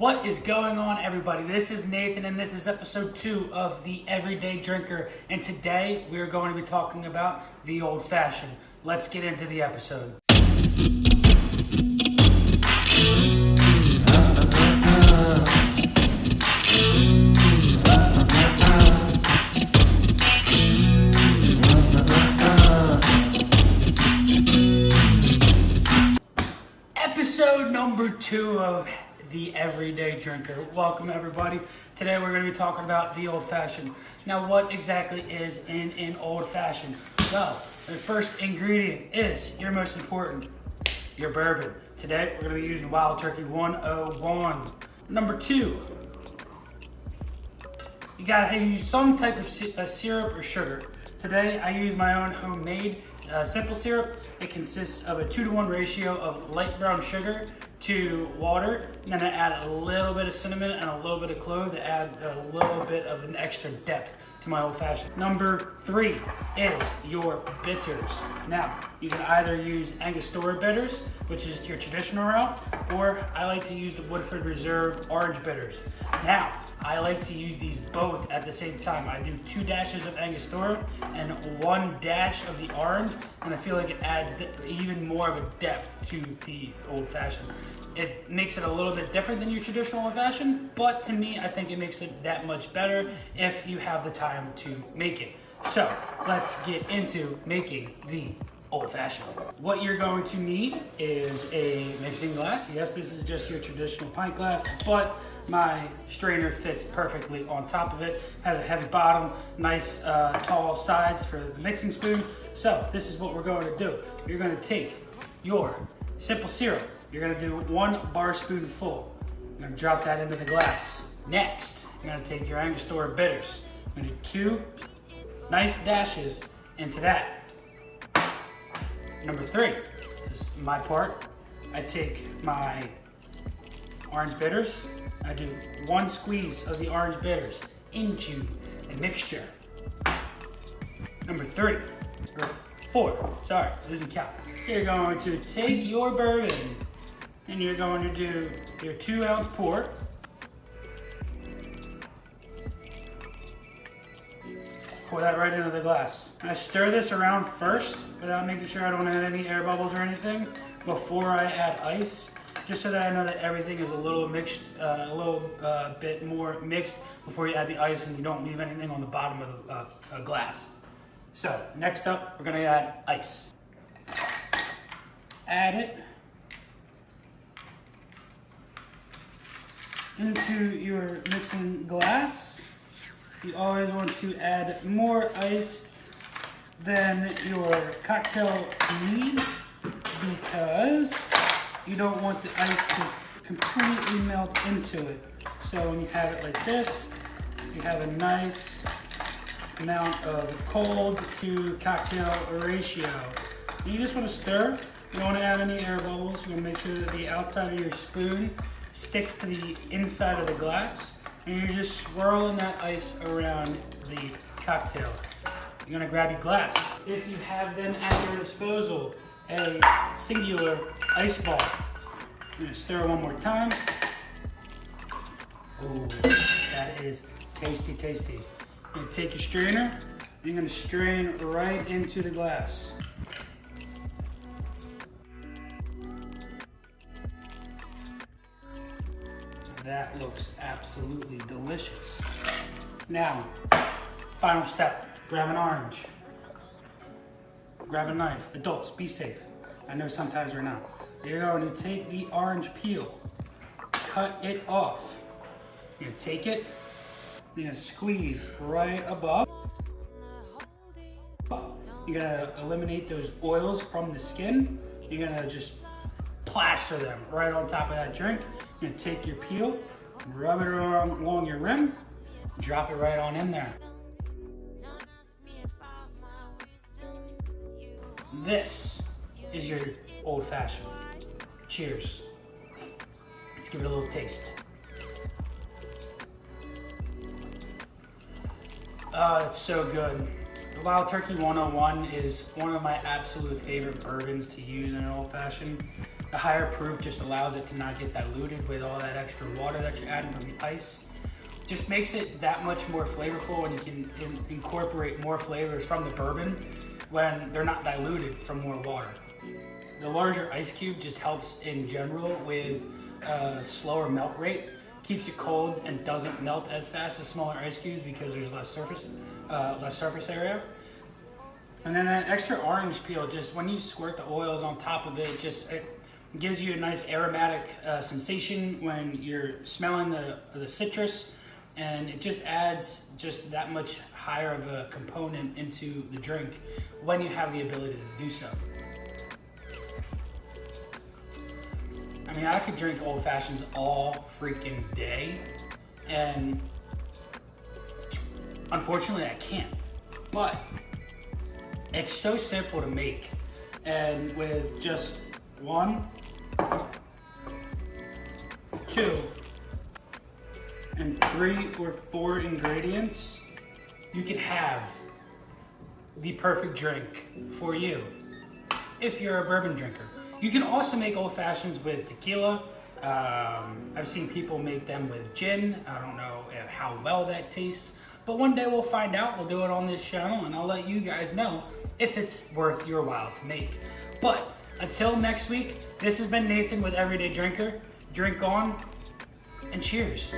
What is going on, everybody? This is Nathan, and this is episode 2 of The Everyday Drinker. And today we are going to be talking about the old fashioned. Let's get into the episode. Episode number 2 of The Everyday Drinker. Welcome, everybody. Today we're going to be talking about the old fashioned. Now, what exactly is in an old fashioned? Well, the first ingredient is your most important, your bourbon. Today we're going to be using Wild Turkey 101. Number 2, you gotta use some type of syrup or sugar. Today I use my own homemade simple syrup. It consists of a 2-to-1 ratio of light brown sugar to water, and then I add a little bit of cinnamon and a little bit of clove to add a little bit of an extra depth to my old fashioned. Number 3 is your bitters. Now, you can either use Angostura bitters, which is your traditional route, or I like to use the Woodford Reserve orange bitters. Now, I like to use these both at the same time. I do 2 dashes of Angostura and 1 dash of the orange, and I feel like it adds even more of a depth to the old fashioned. It makes it a little bit different than your traditional old fashioned, but to me, I think it makes it that much better if you have the time to make it. So let's get into making the old fashioned. What you're going to need is a mixing glass. Yes, this is just your traditional pint glass, but my strainer fits perfectly on top of it. Has a heavy bottom, nice tall sides for the mixing spoon. So this is what we're going to do. You're going to take your simple syrup. You're going to do 1 bar spoonful. You're going to drop that into the glass. Next, you're going to take your Angostura bitters. You're going to do 2 nice dashes into that. Number 3, this is my part. I take my orange bitters. I do 1 squeeze of the orange bitters into a mixture. Number 3, or 4, sorry, losing count. You're going to take your bourbon and you're going to do your 2-ounce pour. Pour that right into the glass. I stir this around first without making sure I don't add any air bubbles or anything before I add ice, just so that I know that everything is a little mixed, bit more mixed before you add the ice and you don't leave anything on the bottom of the glass. So next up, we're gonna add ice. Add it into your mixing glass. You always want to add more ice than your cocktail needs because you don't want the ice to completely melt into it. So when you have it like this, you have a nice amount of cold to cocktail ratio. And you just want to stir. You don't want to add any air bubbles. You want to make sure that the outside of your spoon sticks to the inside of the glass. And you're just swirling that ice around the cocktail. You're gonna grab your glass. If you have them at your disposal, a singular ice ball. You're gonna stir one more time. Oh, that is tasty, tasty. You're gonna take your strainer, and you're gonna strain right into the glass. That looks absolutely delicious. Now, final step, grab an orange. Grab a knife. Adults, be safe. I know sometimes we're not. You're going to take the orange peel, cut it off. You're gonna take it, you're gonna squeeze right above. You're gonna eliminate those oils from the skin. You're gonna just plaster them right on top of that drink. You're gonna take your peel, rub it along your rim, drop it right on in there. This is your old fashioned. Cheers. Let's give it a little taste. Oh, it's so good. The Wild Turkey 101 is one of my absolute favorite bourbons to use in an old fashioned. The higher proof just allows it to not get diluted with all that extra water that you're adding from the ice. Just makes it that much more flavorful, and you can incorporate more flavors from the bourbon when they're not diluted from more water. The larger ice cube just helps in general with a slower melt rate, keeps it cold and doesn't melt as fast as smaller ice cubes because there's less surface area. And then that extra orange peel, just when you squirt the oils on top of it, it gives you a nice aromatic sensation when you're smelling the citrus, and it just adds just that much higher of a component into the drink when you have the ability to do so. I mean, I could drink old fashions all freaking day, and unfortunately I can't, but it's so simple to make, and with just 1, 2, and 3 or 4 ingredients, you can have the perfect drink for you if you're a bourbon drinker. You can also make old fashions with tequila. I've seen people make them with gin. I don't know how well that tastes, but one day we'll find out. We'll do it on this channel, and I'll let you guys know if it's worth your while to make. But until next week, this has been Nathan with Everyday Drinker. Drink on, and cheers.